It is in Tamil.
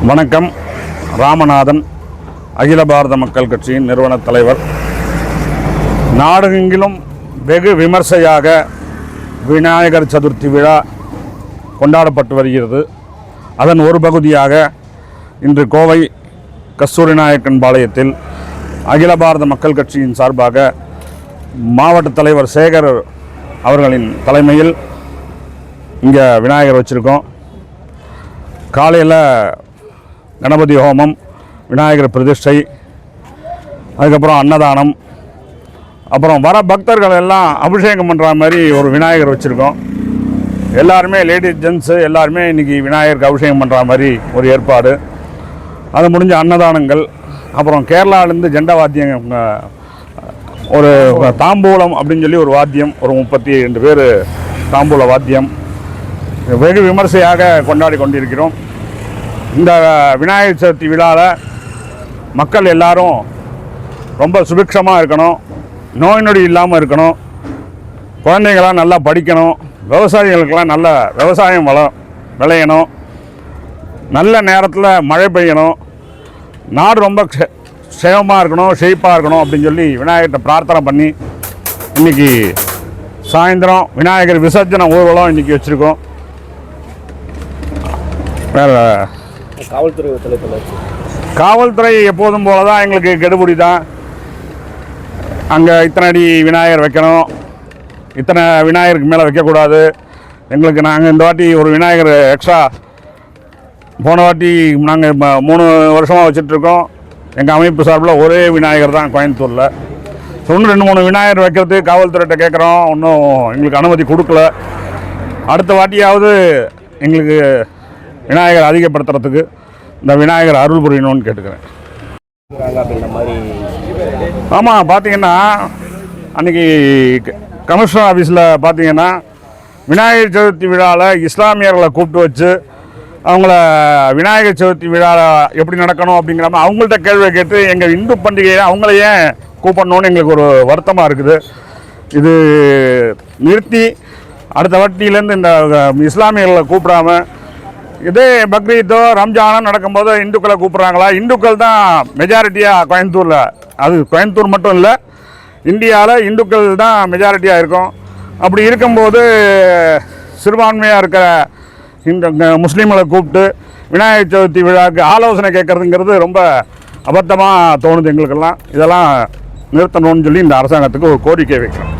வணக்கம். ராமநாதன், அகில பாரத மக்கள் கட்சியின் நிறுவன தலைவர். நாடெங்கிலும் வெகு விமர்சையாக விநாயகர் சதுர்த்தி விழா கொண்டாடப்பட்டு வருகிறது. அதன் ஒரு பகுதியாக இன்று கோவை கஸ்தூரிநாயக்கன் பாளையத்தில் அகில பாரத மக்கள் கட்சியின் சார்பாக மாவட்ட தலைவர் சேகர் அவர்களின் தலைமையில் இங்கே விநாயகர் வச்சுருக்கோம். காலையில் கணபதி ஹோமம், விநாயகர் பிரதிஷ்டை, அதுக்கப்புறம் அன்னதானம், அப்புறம் வர பக்தர்கள் எல்லாம் அபிஷேகம் பண்ணுற மாதிரி ஒரு விநாயகர் வச்சுருக்கோம். எல்லாருமே லேடிஸ் ஜென்ஸு எல்லாருமே இன்றைக்கி விநாயகருக்கு அபிஷேகம் பண்ணுற மாதிரி ஒரு ஏற்பாடு. அது முடிஞ்ச அன்னதானங்கள், அப்புறம் கேரளாவிலேருந்து ஜெண்டா வாத்தியம், ஒரு தாம்பூலம் அப்படின்னு சொல்லி ஒரு வாத்தியம், ஒரு 32 பேர் தாம்பூல வாத்தியம் வெகு விமர்சையாக கொண்டாடி கொண்டிருக்கிறோம். இந்த விநாயகர் சதுர்த்தி விழாவில் மக்கள் எல்லாரும் ரொம்ப சுபிக்ஷமாக இருக்கணும், நோய் நொடி இல்லாமல் இருக்கணும், குழந்தைங்களாம் நல்லா படிக்கணும், விவசாயிகளுக்கெல்லாம் நல்ல விவசாயம் விளையணும், நல்ல நேரத்தில் மழை பெய்யணும், நாடு ரொம்ப க்ஷேமமாக இருக்கணும், செழிப்பாக இருக்கணும் அப்படின்னு சொல்லி விநாயகர்கிட்ட பிரார்த்தனை பண்ணி இன்றைக்கி சாயந்தரம் விநாயகர் விசர்ஜன ஊர்வலம் இன்றைக்கி வச்சுருக்கோம். வேறு காவல்துறை எப்போதும் போல தான் எங்களுக்கு கெடுபிடி தான். அங்கே இத்தனை அடி விநாயகர் வைக்கணும், இத்தனை விநாயகருக்கு மேலே வைக்கக்கூடாது. எங்களுக்கு நாங்கள் இந்த வாட்டி ஒரு விநாயகர் எக்ஸ்ட்ரா, போன வாட்டி நாங்கள் 3 வருஷமாக வச்சிட்ருக்கோம். எங்கள் அமைப்பு சார்பில் ஒரே விநாயகர் தான் கோயம்புத்தூரில். இன்னும் 2-3 விநாயகர் வைக்கிறதுக்கு காவல்துறையிட்ட கேட்குறோம், இன்னும் எங்களுக்கு அனுமதி கொடுக்கல. அடுத்த வாட்டியாவது எங்களுக்கு விநாயகர் அதிகப்படுத்துறதுக்கு இந்த விநாயகர் அருள் புரியணும்னு கேட்டுக்கிறேன். ஆமாம், பார்த்தீங்கன்னா அன்றைக்கி கமிஷனர் ஆஃபீஸில் பார்த்தீங்கன்னா விநாயகர் சதுர்த்தி விழாவில் இஸ்லாமியர்களை கூப்பிட்டு வச்சு அவங்கள விநாயகர் சதுர்த்தி விழா எப்படி நடக்கணும் அப்படிங்கிற மாதிரி அவங்கள்ட்ட கேள்வி கேட்டு எங்கள் இந்து பண்டிகையை அவங்கள ஏன் கூப்பிடணுன்னு எங்களுக்கு ஒரு வருத்தமாக இருக்குது. இது நிறுத்தி அடுத்த வாட்டியிலேருந்து இந்த இஸ்லாமியர்களை கூப்பிடாமல் இதே பக்ரீத்தோ ரம்ஜானோ நடக்கும்போது இந்துக்களை கூப்பிட்றாங்களா? இந்துக்கள் தான் மெஜாரிட்டியாக கோயம்புத்தூரில், அது கோயம்புத்தூர் மட்டும் இல்லை, இந்தியாவில் இந்துக்கள் தான் மெஜாரிட்டியாக இருக்கும். அப்படி இருக்கும்போது சிறுபான்மையாக இருக்கிற இந்த முஸ்லீம்களை கூப்பிட்டு விநாயகர் சதுர்த்தி விழாவுக்கு ஆலோசனை கேட்குறதுங்கிறது ரொம்ப அபத்தமாக தோணுது எங்களுக்கெல்லாம். இதெல்லாம் நிறுத்தணும்னு சொல்லி இந்த அரசாங்கத்துக்கு ஒரு கோரிக்கை வைக்கிறோம்.